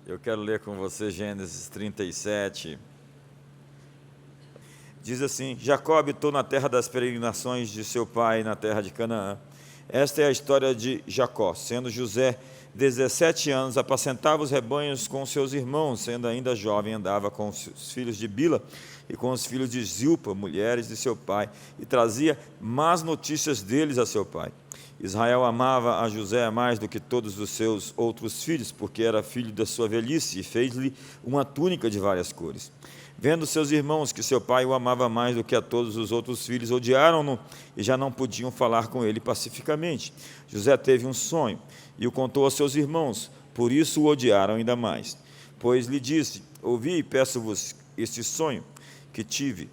Eu quero ler com você Gênesis 37. Diz assim: Jacó habitou na terra das peregrinações de seu pai, na terra de Canaã. Esta é a história de Jacó. Sendo José 17 anos, apacentava os rebanhos com seus irmãos. Sendo ainda jovem, andava com os filhos de Bila e com os filhos de Zilpa, mulheres de seu pai, e trazia más notícias deles a seu pai. Israel amava a José mais do que todos os seus outros filhos, porque era filho da sua velhice, e fez-lhe uma túnica de várias cores. Vendo seus irmãos que seu pai o amava mais do que a todos os outros filhos, odiaram-no e já não podiam falar com ele pacificamente. José teve um sonho e o contou aos seus irmãos, por isso o odiaram ainda mais. Pois lhe disse: ouvi e peço-vos este sonho que tive.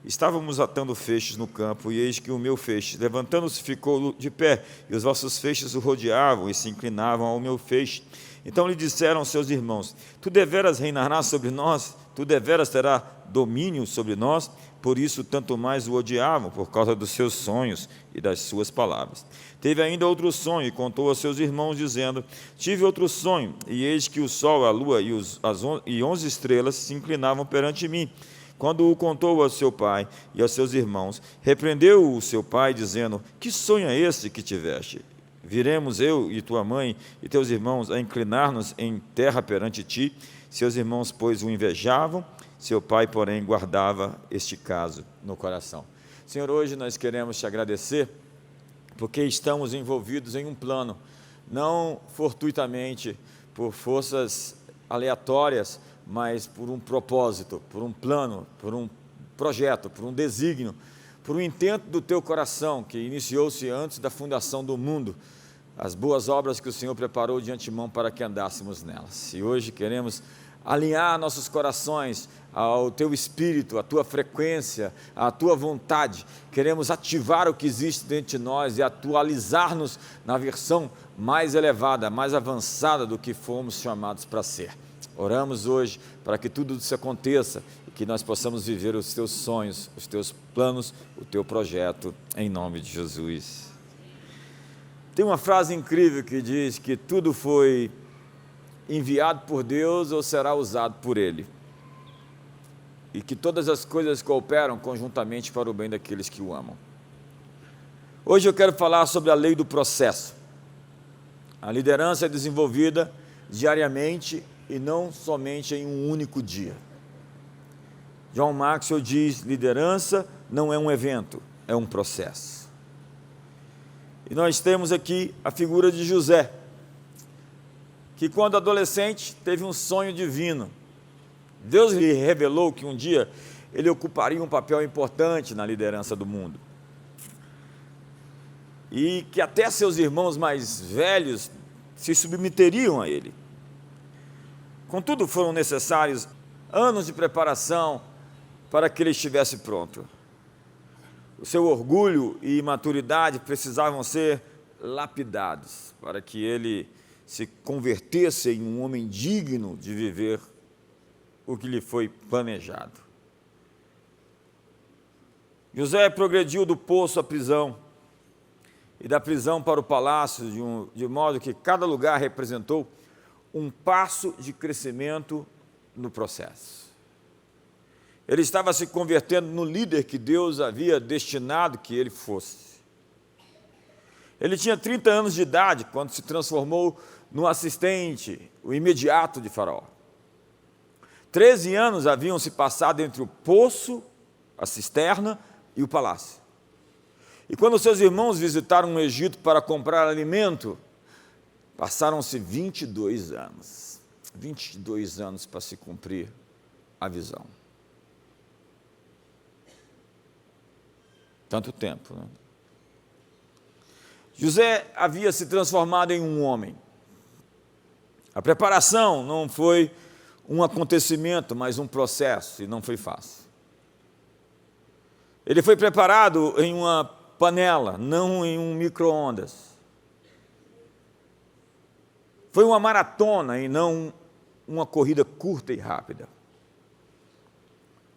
Estávamos atando feixes no campo, e eis que o meu feixe, levantando-se, ficou de pé, e os vossos feixes o rodeavam e se inclinavam ao meu feixe. Então lhe disseram seus irmãos: tu deveras reinarás sobre nós? Tu deveras terás domínio sobre nós? Por isso tanto mais o odiavam, por causa dos seus sonhos e das suas palavras. Teve ainda outro sonho, e contou aos seus irmãos, dizendo: tive outro sonho, e eis que o sol, a lua e 11 estrelas se inclinavam perante mim. Quando o contou a seu pai e aos seus irmãos, repreendeu o seu pai, dizendo: que sonho é esse que tiveste? Viremos eu e tua mãe e teus irmãos a inclinar-nos em terra perante ti? Seus irmãos, pois, o invejavam, seu pai, porém, guardava este caso no coração. Senhor, hoje nós queremos te agradecer, porque estamos envolvidos em um plano, não fortuitamente, por forças aleatórias, mas por um propósito, por um plano, por um projeto, por um desígnio, por um intento do teu coração, que iniciou-se antes da fundação do mundo, as boas obras que o Senhor preparou de antemão para que andássemos nelas. E hoje queremos alinhar nossos corações ao teu espírito, à tua frequência, à tua vontade. Queremos ativar o que existe dentro de nós e atualizar-nos na versão mais elevada, mais avançada do que fomos chamados para ser. Oramos hoje para que tudo isso aconteça e que nós possamos viver os teus sonhos, os teus planos, o teu projeto, em nome de Jesus. Tem uma frase incrível que diz que tudo foi enviado por Deus ou será usado por Ele, e que todas as coisas cooperam conjuntamente para o bem daqueles que o amam. Hoje eu quero falar sobre a lei do processo. A liderança é desenvolvida diariamente e não somente em um único dia. John Maxwell diz: liderança não é um evento, é um processo. E nós temos aqui a figura de José, que quando adolescente teve um sonho divino. Deus lhe revelou que um dia ele ocuparia um papel importante na liderança do mundo. E que até seus irmãos mais velhos se submeteriam a ele. Contudo, foram necessários anos de preparação para que ele estivesse pronto. O seu orgulho e imaturidade precisavam ser lapidados para que ele se convertesse em um homem digno de viver o que lhe foi planejado. José progrediu do poço à prisão e da prisão para o palácio, de modo que cada lugar representou um passo de crescimento no processo. Ele estava se convertendo no líder que Deus havia destinado que ele fosse. Ele tinha 30 anos de idade quando se transformou no assistente, o imediato de Faraó. 13 anos haviam se passado entre o poço, a cisterna e o palácio. E quando seus irmãos visitaram o Egito para comprar alimento, passaram-se 22 anos. 22 anos para se cumprir a visão. Tanto tempo, né? José havia se transformado em um homem. A preparação não foi um acontecimento, mas um processo, e não foi fácil. Ele foi preparado em uma panela, não em um micro-ondas. Foi uma maratona e não uma corrida curta e rápida.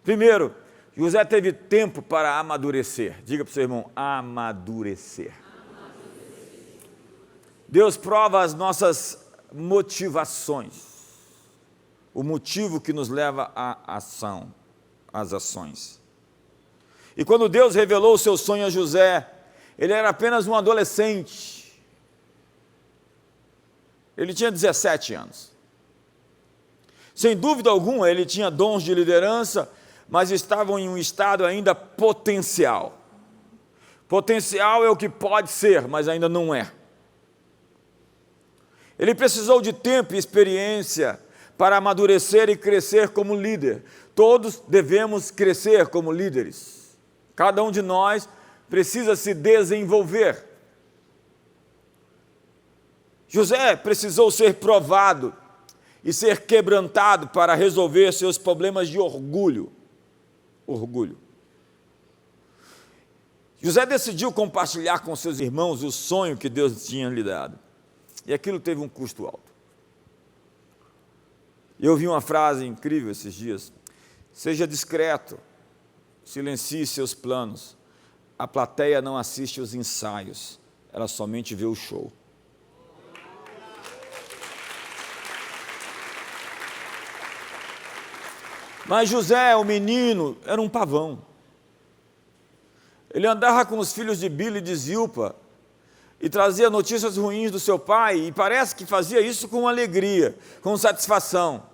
Primeiro, José teve tempo para amadurecer. Diga para o seu irmão: amadurecer. Deus prova as nossas motivações. o motivo que nos leva à ação, às ações. E quando Deus revelou o seu sonho a José, ele era apenas um adolescente. Ele tinha 17 anos. Sem dúvida alguma, ele tinha dons de liderança, mas estavam em um estado ainda potencial. Potencial é o que pode ser, mas ainda não é. Ele precisou de tempo e experiência para amadurecer e crescer como líder. Todos devemos crescer como líderes. Cada um de nós precisa se desenvolver. José precisou ser provado e ser quebrantado para resolver seus problemas de orgulho. José decidiu compartilhar com seus irmãos o sonho que Deus tinha lhe dado. E aquilo teve um custo alto. Eu ouvi uma frase incrível esses dias: seja discreto, silencie seus planos. A plateia não assiste os ensaios, ela somente vê o show. Mas José, o menino, era um pavão. Ele andava com os filhos de Bila e de Zilpa e trazia notícias ruins do seu pai, e parece que fazia isso com alegria, com satisfação.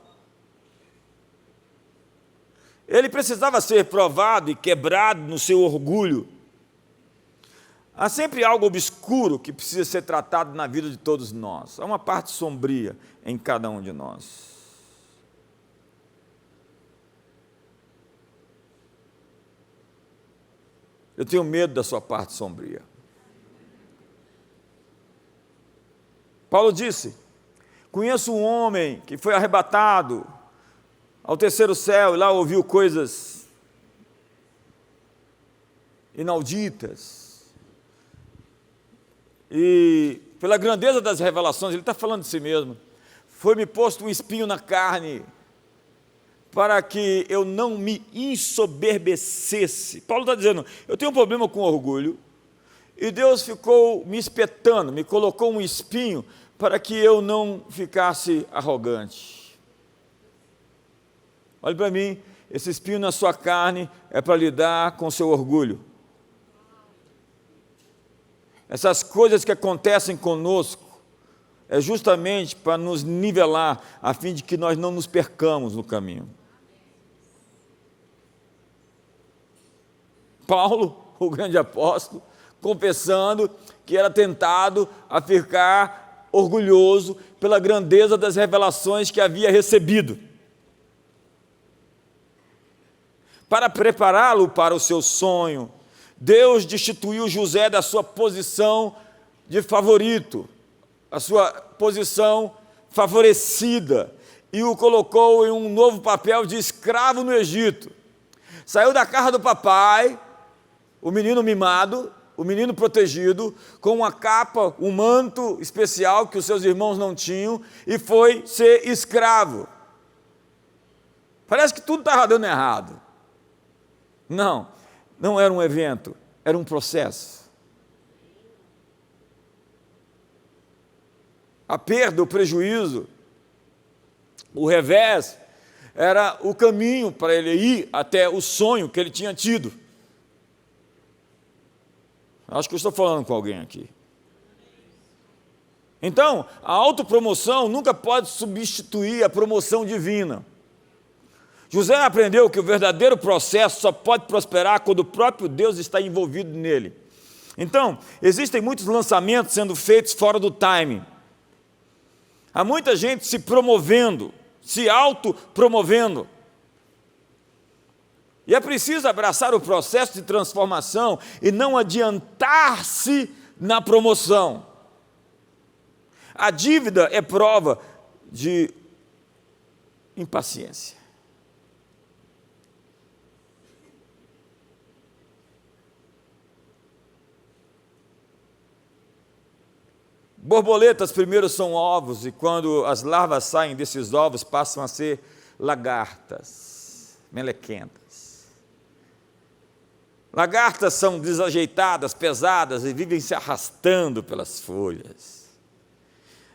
Ele precisava ser provado e quebrado no seu orgulho. Há sempre algo obscuro que precisa ser tratado na vida de todos nós. Há uma parte sombria em cada um de nós. Eu tenho medo da sua parte sombria. Paulo disse: conheço um homem que foi arrebatado ao terceiro céu e lá ouviu coisas inauditas. E pela grandeza das revelações, ele está falando de si mesmo, foi-me posto um espinho na carne, para que eu não me ensoberbecesse. Paulo está dizendo, eu tenho um problema com orgulho, e Deus ficou me espetando, me colocou um espinho, para que eu não ficasse arrogante. Olhe para mim, esse espinho na sua carne é para lidar com o seu orgulho. Essas coisas que acontecem conosco, é justamente para nos nivelar, a fim de que nós não nos percamos no caminho. Paulo, o grande apóstolo, confessando que era tentado a ficar orgulhoso pela grandeza das revelações que havia recebido. Para prepará-lo para o seu sonho, Deus destituiu José da sua posição de favorito, a sua posição favorecida, e o colocou em um novo papel de escravo no Egito. Saiu da casa do papai, o menino mimado, o menino protegido, com uma capa, um manto especial que os seus irmãos não tinham, e foi ser escravo. Parece que tudo estava dando errado. Não, não era um evento, era um processo. A perda, o prejuízo, o revés, era o caminho para ele ir até o sonho que ele tinha tido. Acho que eu estou falando com alguém aqui. Então, a autopromoção nunca pode substituir a promoção divina. José aprendeu que o verdadeiro processo só pode prosperar quando o próprio Deus está envolvido nele. Então, existem muitos lançamentos sendo feitos fora do timing. Há muita gente se promovendo, se autopromovendo. E é preciso abraçar o processo de transformação e não adiantar-se na promoção. A dívida é prova de impaciência. Borboletas primeiro são ovos, e quando as larvas saem desses ovos, passam a ser lagartas, melequentas. Lagartas são desajeitadas, pesadas, e vivem se arrastando pelas folhas.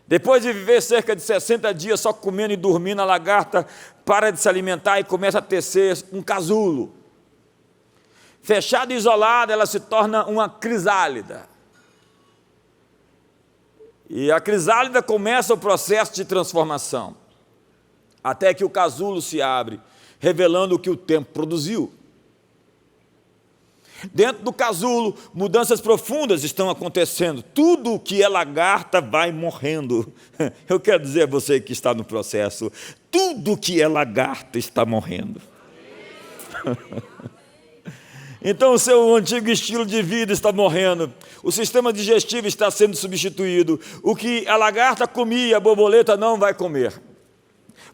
Depois de viver cerca de 60 dias só comendo e dormindo, a lagarta para de se alimentar e começa a tecer um casulo. Fechada e isolada, ela se torna uma crisálida. E a crisálida começa o processo de transformação, até que o casulo se abre, revelando o que o tempo produziu. Dentro do casulo, mudanças profundas estão acontecendo. Tudo o que é lagarta vai morrendo. Eu quero dizer a você que está no processo, tudo que é lagarta está morrendo. Então o seu antigo estilo de vida está morrendo, o sistema digestivo está sendo substituído, o que a lagarta comia, a borboleta não vai comer.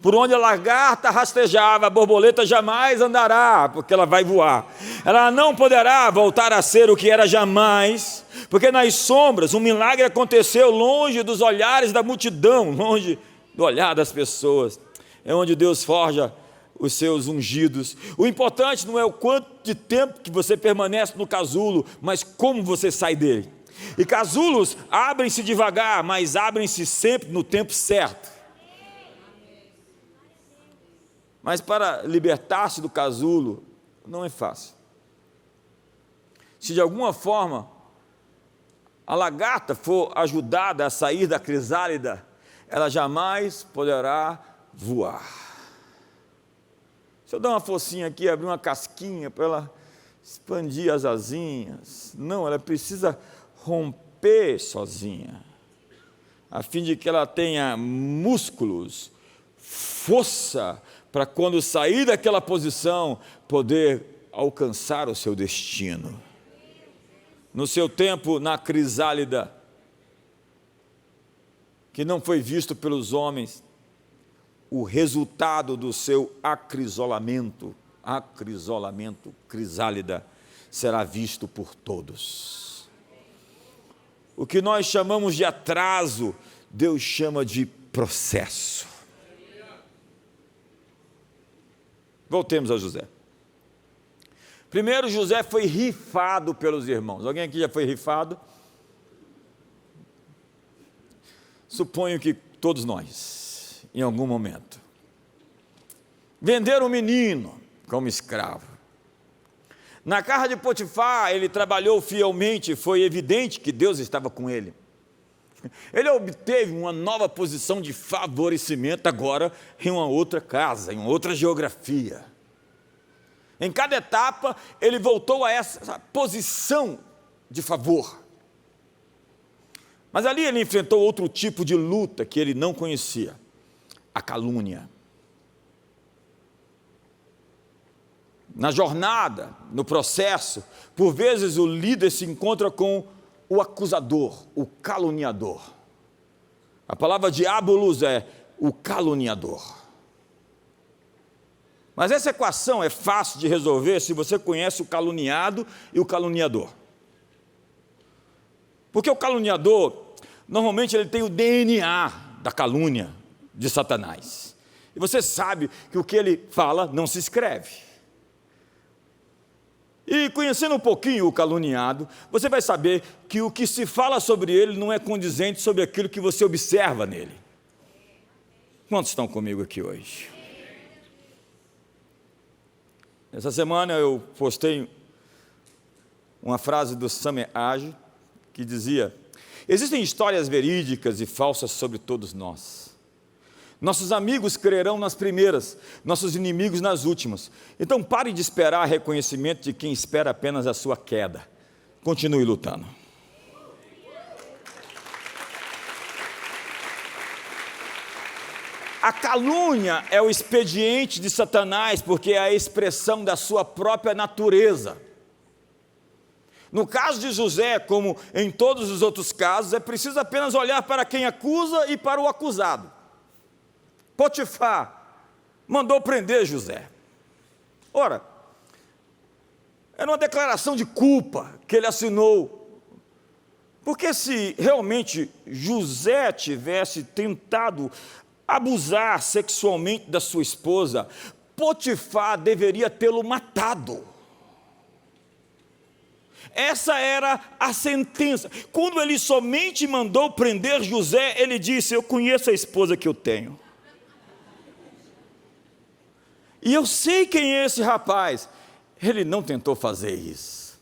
Por onde a lagarta rastejava, a borboleta jamais andará, porque ela vai voar. Ela não poderá voltar a ser o que era jamais, porque nas sombras um milagre aconteceu longe dos olhares da multidão, longe do olhar das pessoas. É onde Deus forja os seus ungidos. O importante não é o quanto de tempo que você permanece no casulo, mas como você sai dele. E casulos abrem-se devagar, mas abrem-se sempre no tempo certo. Mas para libertar-se do casulo, não é fácil. Se de alguma forma a lagarta for ajudada a sair da crisálida, ela jamais poderá voar. Se eu dar uma forcinha aqui, abrir uma casquinha para ela expandir as asinhas, não, ela precisa romper sozinha, a fim de que ela tenha músculos, força, para quando sair daquela posição, poder alcançar o seu destino. No seu tempo, na crisálida, que não foi visto pelos homens, o resultado do seu acrisolamento, crisálida, será visto por todos. O que nós chamamos de atraso, Deus chama de processo. Voltemos a José. Primeiro, José foi rifado pelos irmãos. Alguém aqui já foi rifado? Suponho que todos nós, em algum momento. Venderam o menino como escravo. Na casa de Potifar, ele trabalhou fielmente, foi evidente que Deus estava com ele. Ele obteve uma nova posição de favorecimento agora em uma outra casa, em uma outra geografia. Em cada etapa, ele voltou a essa posição de favor. Mas ali ele enfrentou outro tipo de luta que ele não conhecia, a calúnia. Na jornada, no processo, por vezes o líder se encontra com o acusador, o caluniador. A palavra diabolos é o caluniador. Mas essa equação é fácil de resolver se você conhece o caluniado e o caluniador. Porque o caluniador, normalmente ele tem o DNA da calúnia de Satanás. E você sabe que o que ele fala não se escreve. E conhecendo um pouquinho o caluniado, você vai saber que o que se fala sobre ele não é condizente sobre aquilo que você observa nele. Quantos estão comigo aqui hoje? Essa semana eu postei uma frase do Samuel Age que dizia: existem histórias verídicas e falsas sobre todos nós. Nossos amigos crerão nas primeiras, nossos inimigos nas últimas. Então pare de esperar reconhecimento de quem espera apenas a sua queda. Continue lutando. A calúnia é o expediente de Satanás, porque é a expressão da sua própria natureza. No caso de José, como em todos os outros casos, é preciso apenas olhar para quem acusa e para o acusado. Potifar mandou prender José. Ora, era uma declaração de culpa que ele assinou, porque se realmente José tivesse tentado abusar sexualmente da sua esposa, Potifar deveria tê-lo matado. Essa era a sentença. Quando ele somente mandou prender José, ele disse: eu conheço a esposa que eu tenho. E eu sei quem é esse rapaz. Ele não tentou fazer isso.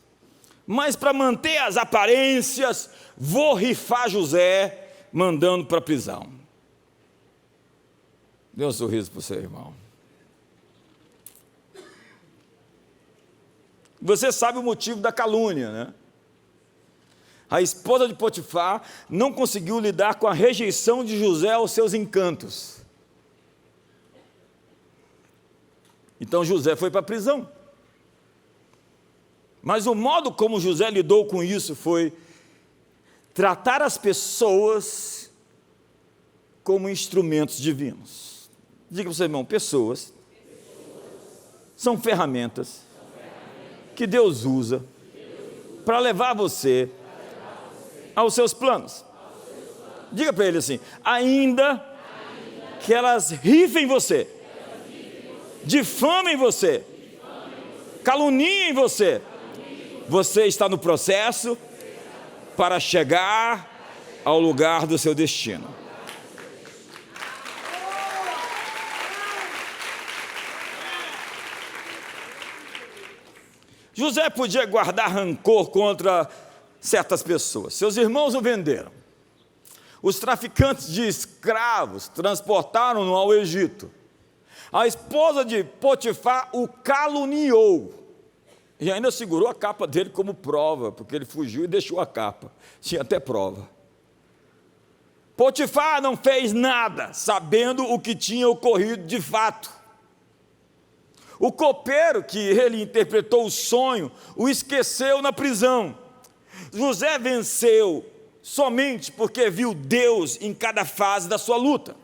Mas para manter as aparências, vou rifar José, mandando para a prisão. Dê um sorriso para o seu irmão. Você sabe o motivo da calúnia, né? A esposa de Potifar não conseguiu lidar com a rejeição de José aos seus encantos. Então José foi para a prisão. Mas o modo como José lidou com isso foi tratar as pessoas como instrumentos divinos. Diga para o seu irmão: pessoas são ferramentas que Deus usa para levar você aos seus planos. Diga para ele assim: ainda que elas rifem você, difamem você, caluniem você, você está no processo para chegar ao lugar do seu destino. José podia guardar rancor contra certas pessoas. Seus irmãos o venderam. Os traficantes de escravos transportaram-no ao Egito. A esposa de Potifar o caluniou. E ainda segurou a capa dele como prova, porque ele fugiu e deixou a capa. Tinha até prova. Potifar não fez nada, sabendo o que tinha ocorrido de fato. O copeiro que ele interpretou o sonho, o esqueceu na prisão. José venceu somente porque viu Deus em cada fase da sua luta.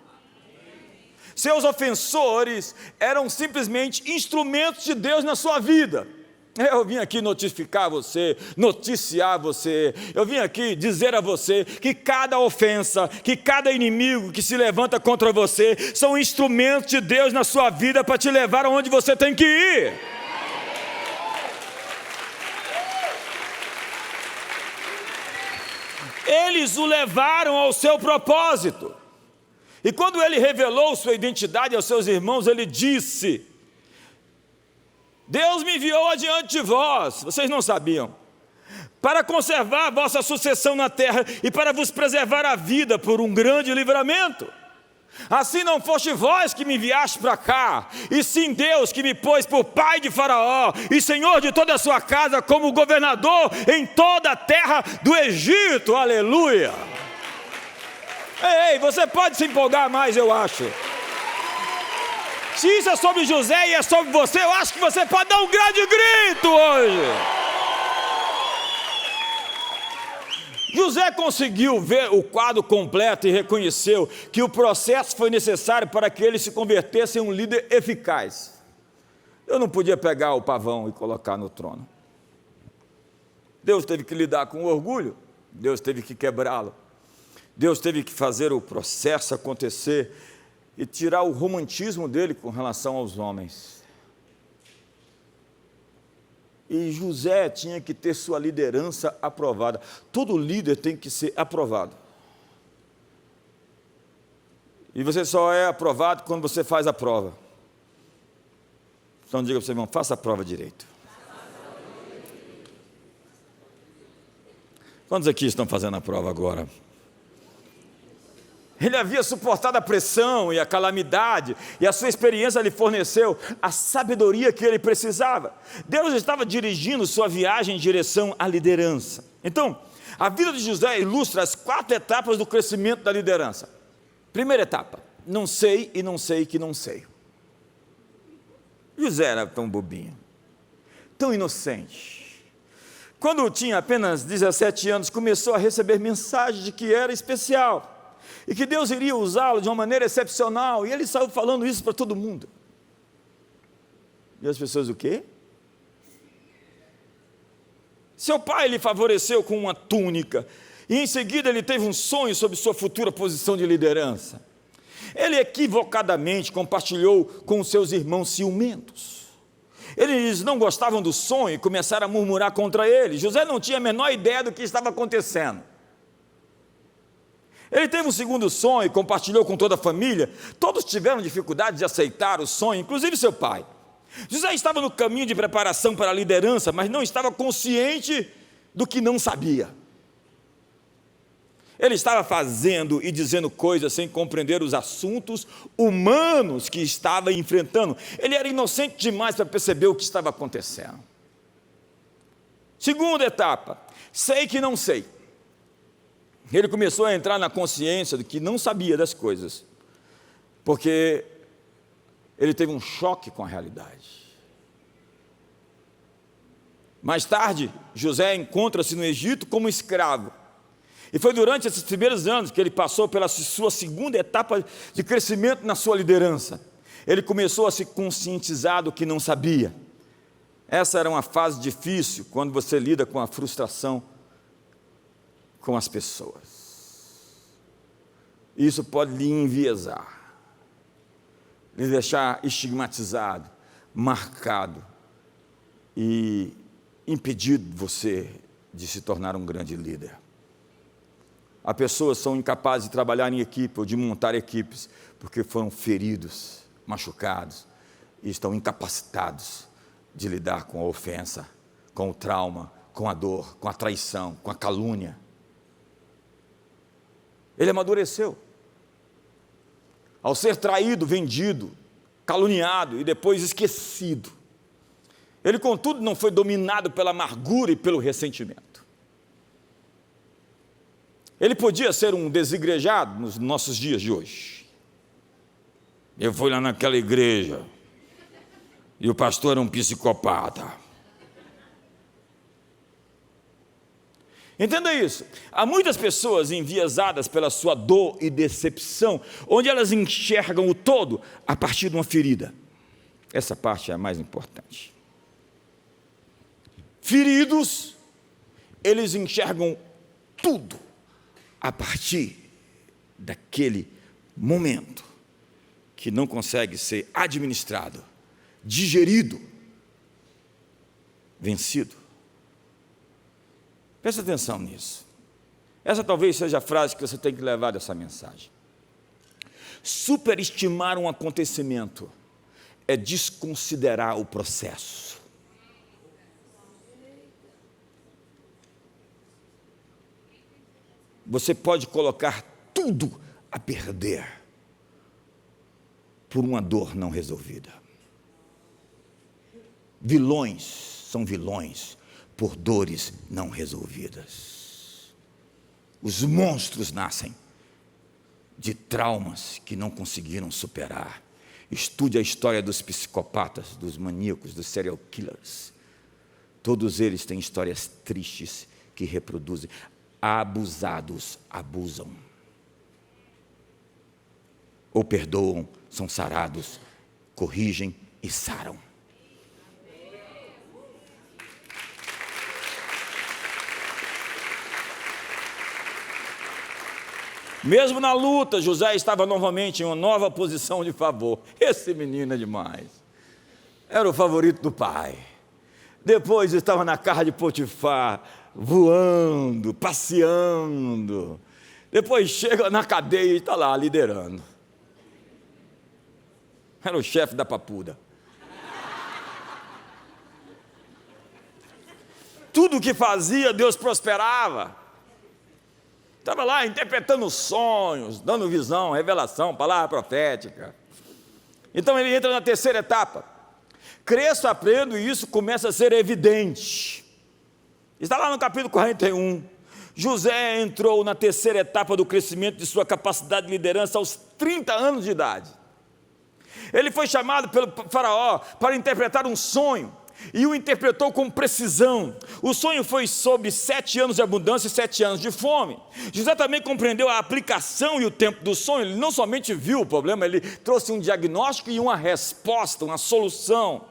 Seus ofensores eram simplesmente instrumentos de Deus na sua vida. Eu vim aqui notificar você, noticiar você, eu vim aqui dizer a você que cada ofensa, que cada inimigo que se levanta contra você, são instrumentos de Deus na sua vida para te levar aonde você tem que ir. Eles o levaram ao seu propósito. E quando ele revelou sua identidade aos seus irmãos, ele disse: Deus me enviou adiante de vós, vocês não sabiam, para conservar a vossa sucessão na terra e para vos preservar a vida por um grande livramento. Assim não foste vós que me enviaste para cá, e sim Deus que me pôs por pai de Faraó e senhor de toda a sua casa, como governador em toda a terra do Egito. Aleluia! Ei, você pode se empolgar mais, eu acho. Se isso é sobre José e é sobre você, eu acho que você pode dar um grande grito hoje. José conseguiu ver o quadro completo e reconheceu que o processo foi necessário para que ele se convertesse em um líder eficaz. Eu não podia pegar o pavão e colocar no trono. Deus teve que lidar com o orgulho, Deus teve que quebrá-lo, Deus teve que fazer o processo acontecer e tirar o romantismo dele com relação aos homens. E José tinha que ter sua liderança aprovada. Todo líder tem que ser aprovado. E você só é aprovado quando você faz a prova. Então diga para o seu irmão: faça a prova direito. Quantos aqui estão fazendo a prova agora? Ele havia suportado a pressão e a calamidade, e a sua experiência lhe forneceu a sabedoria que ele precisava. Deus estava dirigindo sua viagem em direção à liderança. Então, a vida de José ilustra as 4 etapas do crescimento da liderança. Primeira etapa: não sei e não sei que não sei. José era tão bobinho, tão inocente. Quando tinha apenas 17 anos, começou a receber mensagens de que era especial e que Deus iria usá-lo de uma maneira excepcional, e ele saiu falando isso para todo mundo. E as pessoas o quê? Seu pai lhe favoreceu com uma túnica, e em seguida ele teve um sonho sobre sua futura posição de liderança. Ele equivocadamente compartilhou com seus irmãos ciumentos. Eles não gostavam do sonho e começaram a murmurar contra ele. José não tinha a menor ideia do que estava acontecendo. Ele teve um segundo sonho e compartilhou com toda a família. Todos tiveram dificuldade de aceitar o sonho, inclusive seu pai. José estava no caminho de preparação para a liderança, mas não estava consciente do que não sabia. Ele estava fazendo e dizendo coisas sem compreender os assuntos humanos que estava enfrentando. Ele era inocente demais para perceber o que estava acontecendo. Segunda etapa, sei que não sei. Ele começou a entrar na consciência de que não sabia das coisas, porque ele teve um choque com a realidade. Mais tarde, José encontra-se no Egito como escravo. E foi durante esses primeiros anos que ele passou pela sua segunda etapa de crescimento na sua liderança. Ele começou a se conscientizar do que não sabia. Essa era uma fase difícil, quando você lida com a frustração com as pessoas. Isso pode lhe enviesar, lhe deixar estigmatizado, marcado e impedir você de se tornar um grande líder. As pessoas são incapazes de trabalhar em equipe ou de montar equipes porque foram feridos, machucados e estão incapacitados de lidar com a ofensa, com o trauma, com a dor, com a traição, com a calúnia. Ele amadureceu. Ao ser traído, vendido, caluniado e depois esquecido. Ele, contudo, não foi dominado pela amargura e pelo ressentimento. Ele podia ser um desigrejado nos nossos dias de hoje. Eu fui lá naquela igreja e o pastor era um psicopata. Entenda isso, há muitas pessoas enviesadas pela sua dor e decepção, onde elas enxergam o todo a partir de uma ferida. Essa parte é a mais importante. Feridos, eles enxergam tudo a partir daquele momento que não consegue ser administrado, digerido, vencido. Presta atenção nisso. Essa talvez seja a frase que você tem que levar dessa mensagem. Superestimar um acontecimento é desconsiderar o processo. Você pode colocar tudo a perder por uma dor não resolvida. Vilões são vilões por dores não resolvidas. Os monstros nascem de traumas que não conseguiram superar. Estude a história dos psicopatas, dos maníacos, dos serial killers. Todos eles têm histórias tristes que reproduzem. Abusados abusam. Ou perdoam, são sarados, corrigem e saram. Mesmo na luta, José estava novamente em uma nova posição de favor. Esse menino é demais. Era o favorito do pai. Depois estava na casa de Potifar, voando, passeando. Depois chega na cadeia e está lá, liderando. Era o chefe da papuda. Tudo o que fazia, Deus prosperava. Estava lá interpretando sonhos, dando visão, revelação, palavra profética. Então ele entra na terceira etapa. Cresço, aprendo e isso começa a ser evidente. Está lá no capítulo 41. José entrou na terceira etapa do crescimento de sua capacidade de liderança aos 30 anos de idade. Ele foi chamado pelo faraó para interpretar um sonho. E o interpretou com precisão. O sonho foi sobre 7 anos de abundância e 7 anos de fome. José também compreendeu a aplicação e o tempo do sonho. Ele não somente viu o problema, ele trouxe um diagnóstico e uma resposta, uma solução.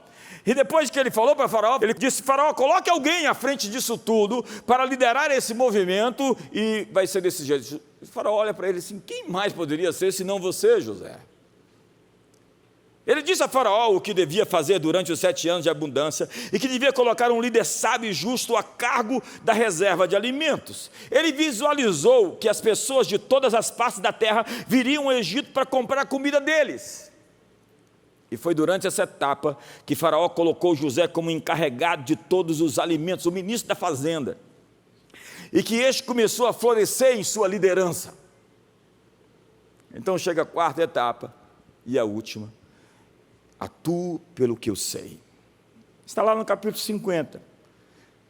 E depois que ele falou para Faraó, ele disse: Faraó, coloque alguém à frente disso tudo para liderar esse movimento e vai ser desse jeito. O Faraó olha para ele assim: quem mais poderia ser senão você, José? Ele disse a Faraó o que devia fazer durante os 7 anos de abundância e que devia colocar um líder sábio e justo a cargo da reserva de alimentos. Ele visualizou que as pessoas de todas as partes da terra viriam ao Egito para comprar a comida deles. E foi durante essa etapa que Faraó colocou José como encarregado de todos os alimentos, o ministro da fazenda, e que este começou a florescer em sua liderança. Então chega a 4ª etapa e a última: atuo pelo que eu sei. Está lá no capítulo 50.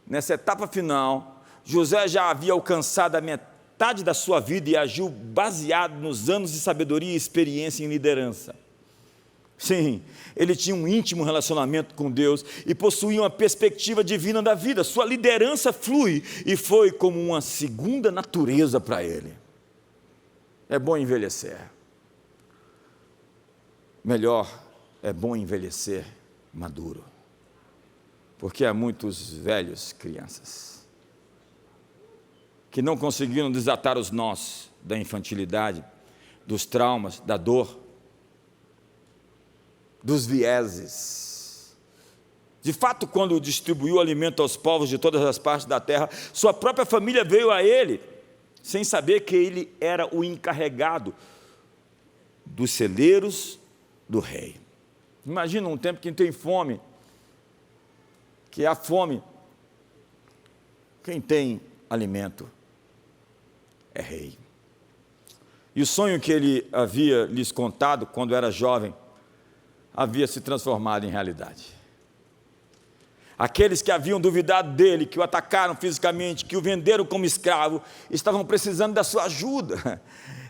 Nessa etapa final, José já havia alcançado a metade da sua vida e agiu baseado nos anos de sabedoria e experiência em liderança. Sim, ele tinha um íntimo relacionamento com Deus e possuía uma perspectiva divina da vida. Sua liderança flui e foi como uma segunda natureza para ele. É bom envelhecer. Melhor, é bom envelhecer maduro, porque há muitos velhos crianças que não conseguiram desatar os nós da infantilidade, dos traumas, da dor, dos vieses. De fato, quando distribuiu alimento aos povos de todas as partes da terra, sua própria família veio a ele, sem saber que ele era o encarregado dos celeiros do rei. Imagina um tempo que tem fome, que há fome. Quem tem alimento é rei. E o sonho que ele havia lhes contado quando era jovem havia se transformado em realidade. Aqueles que haviam duvidado dele, que o atacaram fisicamente, que o venderam como escravo, estavam precisando da sua ajuda.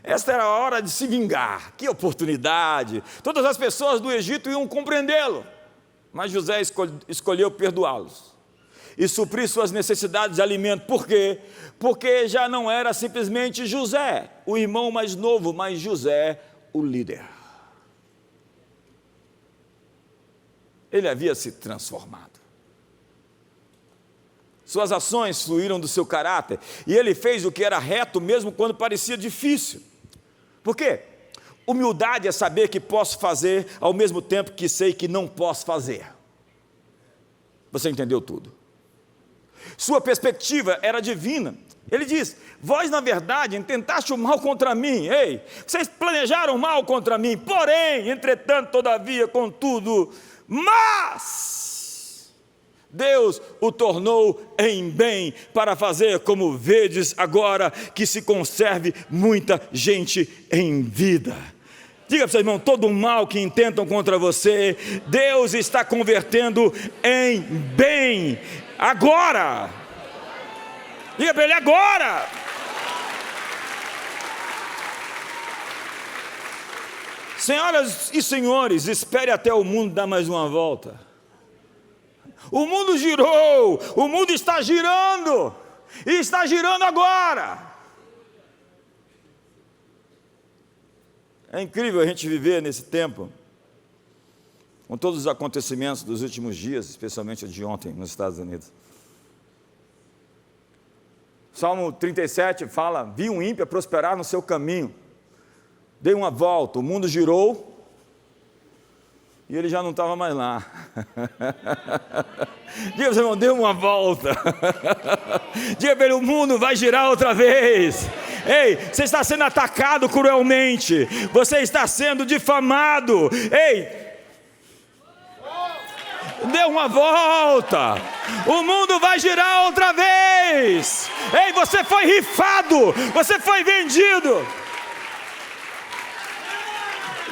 Esta era a hora de se vingar. Que oportunidade! Todas as pessoas do Egito iam compreendê-lo, mas José escolheu perdoá-los e suprir suas necessidades de alimento. Por quê? Porque já não era simplesmente José, o irmão mais novo, mas José, o líder. Ele havia se transformado. Suas ações fluíram do seu caráter, e ele fez o que era reto, mesmo quando parecia difícil. Por quê? Humildade é saber que posso fazer, ao mesmo tempo que sei que não posso fazer. Você entendeu tudo. Sua perspectiva era divina. Ele diz: vós na verdade intentaste o mal contra mim. Ei, vocês planejaram mal contra mim, porém, entretanto, todavia, contudo, mas Deus o tornou em bem, para fazer, como vedes agora, que se conserve muita gente em vida. Diga para o seu irmão: todo o mal que intentam contra você, Deus está convertendo em bem, agora. Diga para ele: agora. Senhoras e senhores, espere até o mundo dar mais uma volta. O mundo girou, o mundo está girando, e está girando agora. É incrível a gente viver nesse tempo, com todos os acontecimentos dos últimos dias, especialmente de ontem nos Estados Unidos. Salmo 37 fala: vi um ímpio prosperar no seu caminho, dei uma volta, o mundo girou, e ele já não estava mais lá. Diga para o seu irmão: deu uma volta. Diga para ele: o mundo vai girar outra vez. Ei, você está sendo atacado cruelmente, você está sendo difamado. Ei, dê uma volta, o mundo vai girar outra vez. Ei, você foi rifado, você foi vendido.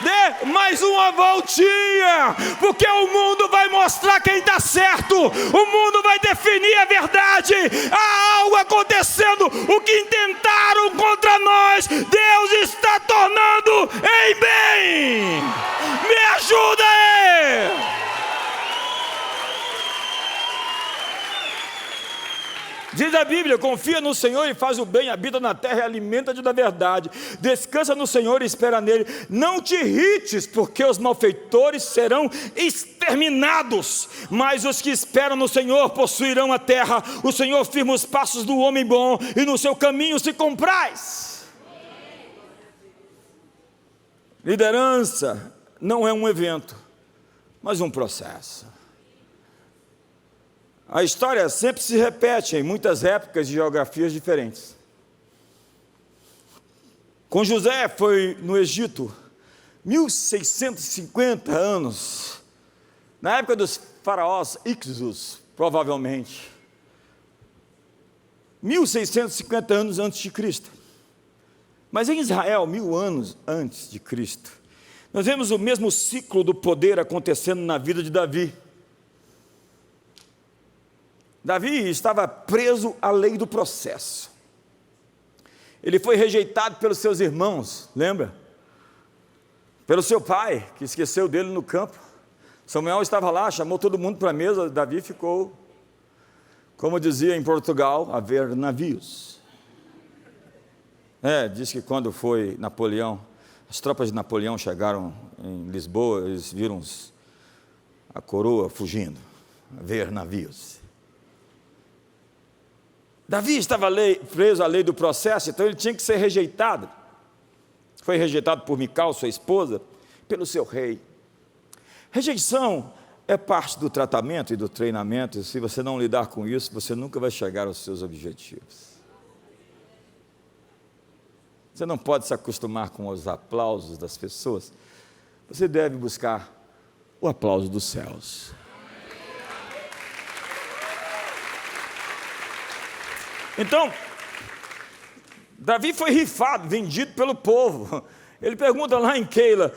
Dê mais uma voltinha, porque o mundo vai mostrar quem está certo, o mundo vai definir a verdade. Há algo acontecendo, o que intentaram contra nós, Deus está tornando em bem. Me ajuda aí. Diz a Bíblia: confia no Senhor e faz o bem, habita na terra e alimenta-te da verdade. Descansa no Senhor e espera nele. Não te irrites, porque os malfeitores serão exterminados, mas os que esperam no Senhor possuirão a terra. O Senhor firma os passos do homem bom, e no seu caminho se compraz. Liderança não é um evento, mas um processo. A história sempre se repete em muitas épocas e geografias diferentes. Com José foi no Egito, 1650 anos, na época dos faraós Ixos, provavelmente. 1650 anos antes de Cristo. Mas em Israel, 1000 anos antes de Cristo, nós vemos o mesmo ciclo do poder acontecendo na vida de Davi. Davi estava preso à lei do processo. Ele foi rejeitado pelos seus irmãos, lembra? Pelo seu pai, que esqueceu dele no campo. Samuel estava lá, chamou todo mundo para a mesa, Davi ficou, como dizia em Portugal, a ver navios. Diz que quando foi Napoleão, as tropas de Napoleão chegaram em Lisboa, eles viram a coroa fugindo, a ver navios. Davi estava preso à lei do processo, então ele tinha que ser rejeitado. Foi rejeitado por Mical, sua esposa, pelo seu rei. Rejeição é parte do tratamento e do treinamento, e se você não lidar com isso, você nunca vai chegar aos seus objetivos. Você não pode se acostumar com os aplausos das pessoas, você deve buscar o aplauso dos céus. Então, Davi foi rifado, vendido pelo povo. Ele pergunta lá em Keila,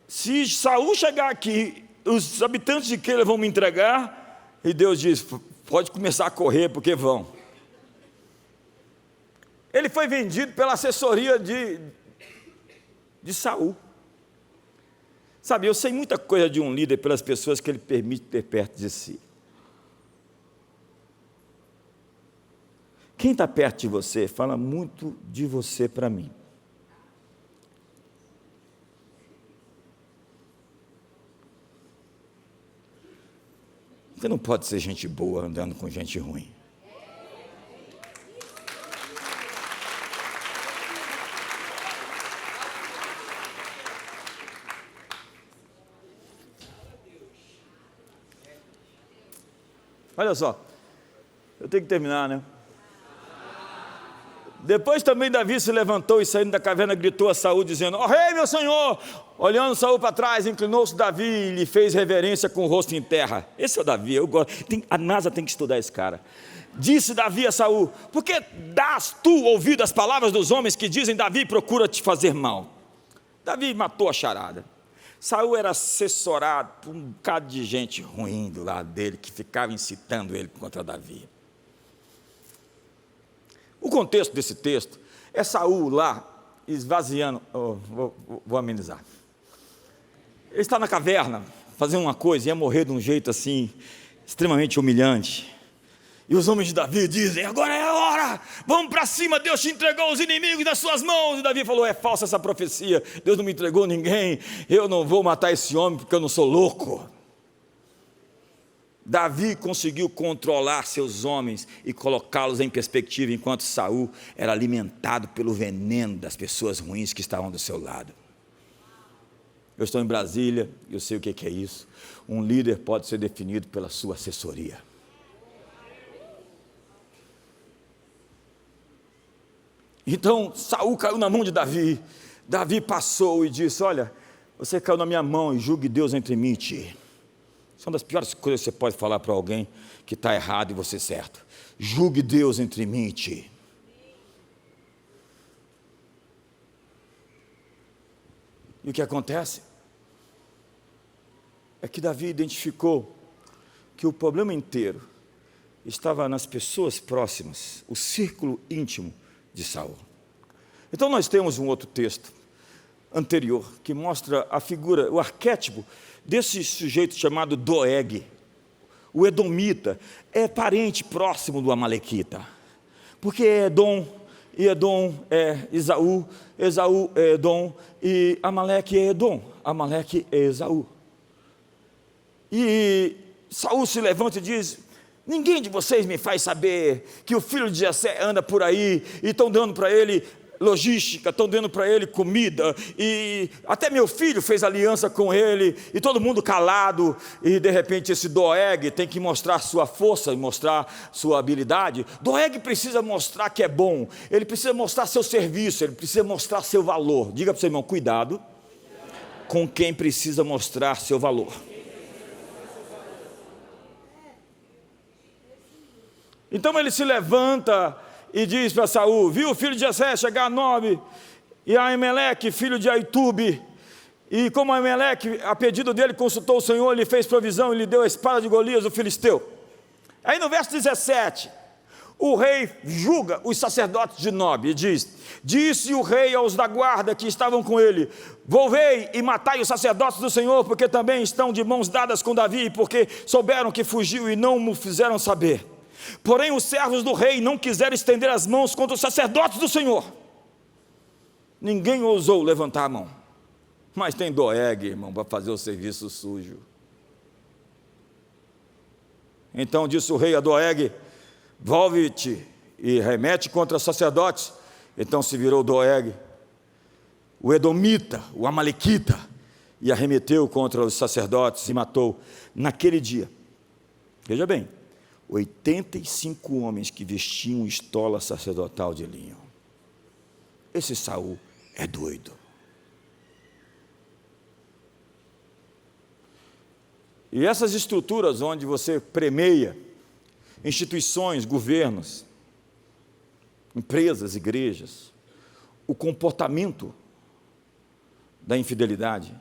se Saul chegar aqui, os habitantes de Keila vão me entregar? E Deus diz, pode começar a correr, porque vão. Ele foi vendido pela assessoria de Saul. Sabe, eu sei muita coisa de um líder pelas pessoas que ele permite ter perto de si. Quem está perto de você fala muito de você para mim. Você não pode ser gente boa andando com gente ruim. Olha só, eu tenho que terminar, né? Depois também Davi se levantou e saindo da caverna gritou a Saul dizendo, ó rei meu senhor, olhando Saul para trás, inclinou-se Davi e lhe fez reverência com o rosto em terra. Esse é o Davi, eu gosto, a NASA tem que estudar esse cara. Disse Davi a Saul, por que dás tu ouvido às palavras dos homens que dizem, Davi procura te fazer mal? Davi matou a charada. Saul era assessorado por um bocado de gente ruim do lado dele, que ficava incitando ele contra Davi. O contexto desse texto é Saul lá, esvaziando, vou amenizar. Ele está na caverna, fazendo uma coisa, ia morrer de um jeito assim, extremamente humilhante. E os homens de Davi dizem, agora é a hora, vamos para cima, Deus te entregou os inimigos nas suas mãos. E Davi falou, é falsa essa profecia, Deus não me entregou ninguém, eu não vou matar esse homem porque eu não sou louco. Davi conseguiu controlar seus homens e colocá-los em perspectiva, enquanto Saul era alimentado pelo veneno das pessoas ruins que estavam do seu lado. Eu estou em Brasília, eu sei o que é isso. Um líder pode ser definido pela sua assessoria. Então Saul caiu na mão de Davi. Davi passou e disse, olha, você caiu na minha mão e julgue Deus entre mim e ti. Isso é uma das piores coisas que você pode falar para alguém que está errado e você certo. Julgue Deus entre mim e ti. E o que acontece? É que Davi identificou que o problema inteiro estava nas pessoas próximas, o círculo íntimo de Saul. Então nós temos um outro texto anterior que mostra a figura, o arquétipo desse sujeito chamado Doeg. O edomita é parente próximo do amalequita, porque é Edom, e Edom é Esaú, Esaú é Edom, e Amaleque é Edom, Amaleque é Esaú. E Saul se levanta e diz, ninguém de vocês me faz saber que o filho de Jessé anda por aí, e estão dando para ele logística, estão dando para ele comida, e até meu filho fez aliança com ele, e todo mundo calado, e de repente esse Doeg tem que mostrar sua força, mostrar sua habilidade. Doeg precisa mostrar que é bom, ele precisa mostrar seu serviço, ele precisa mostrar seu valor. Diga para o seu irmão, cuidado com quem precisa mostrar seu valor. Então ele se levanta e diz para Saul: viu o filho de Jessé chegar a Nob, e Aimeleque, filho de Aitube, e como Aimeleque, a pedido dele, consultou o Senhor, lhe fez provisão e lhe deu a espada de Golias, o filisteu. Aí no verso 17, o rei julga os sacerdotes de Nob e diz: disse o rei aos da guarda que estavam com ele: volvei e matai os sacerdotes do Senhor, porque também estão de mãos dadas com Davi, porque souberam que fugiu e não me fizeram saber. Porém os servos do rei não quiseram estender as mãos contra os sacerdotes do Senhor. Ninguém ousou levantar a mão. Mas tem Doeg, irmão, para fazer o serviço sujo. Então disse o rei a Doeg: volve-te e remete contra os sacerdotes. Então se virou Doeg, o edomita, o amalequita, e arremeteu contra os sacerdotes e matou naquele dia, veja bem, 85 homens que vestiam estola sacerdotal de linho. Esse Saul é doido. E essas estruturas onde você premeia instituições, governos, empresas, igrejas, o comportamento da infidelidade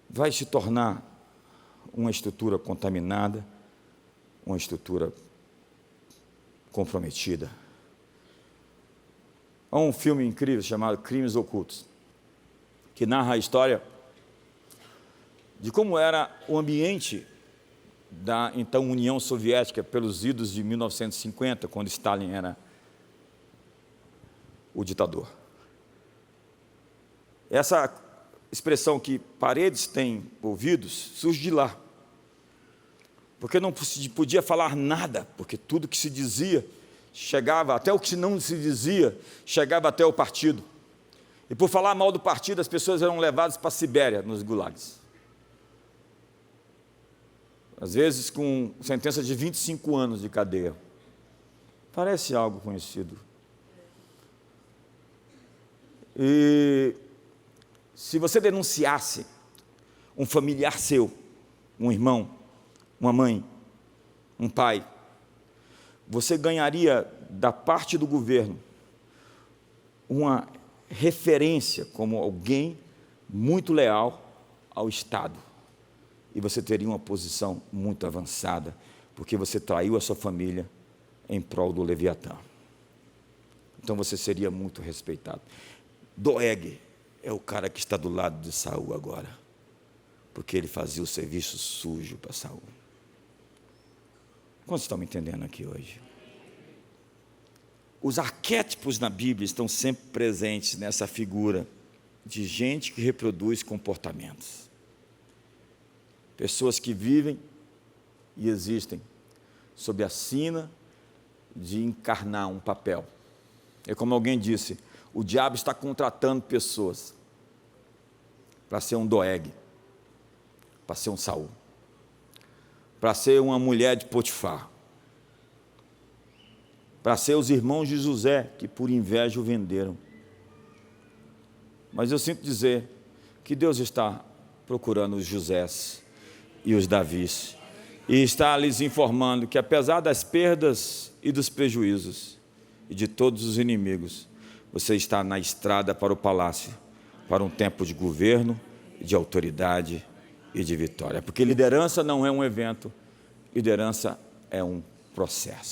vai se tornar uma estrutura contaminada, uma estrutura comprometida. Há um filme incrível chamado Crimes Ocultos, que narra a história de como era o ambiente da então União Soviética pelos idos de 1950, quando Stalin era o ditador. Essa expressão que paredes têm ouvidos surge de lá, porque não se podia falar nada, porque tudo que se dizia chegava, até o que não se dizia, chegava até o partido. E por falar mal do partido, as pessoas eram levadas para a Sibéria, nos gulags. Às vezes com sentença de 25 anos de cadeia. Parece algo conhecido. E se você denunciasse um familiar seu, um irmão, uma mãe, um pai, você ganharia da parte do governo uma referência como alguém muito leal ao Estado. E você teria uma posição muito avançada, porque você traiu a sua família em prol do Leviatã. Então você seria muito respeitado. Doeg é o cara que está do lado de Saul agora, porque ele fazia o serviço sujo para Saul. Quantos estão me entendendo aqui hoje? Os arquétipos na Bíblia estão sempre presentes nessa figura de gente que reproduz comportamentos. Pessoas que vivem e existem sob a sina de encarnar um papel. É como alguém disse, o diabo está contratando pessoas para ser um Doeg, para ser um Saul, para ser uma mulher de Potifar, para ser os irmãos de José, que por inveja o venderam. Mas eu sinto dizer que Deus está procurando os Josés e os Davis, e está lhes informando que apesar das perdas e dos prejuízos, e de todos os inimigos, você está na estrada para o palácio, para um tempo de governo, de autoridade e de vitória. Porque liderança não é um evento, liderança é um processo.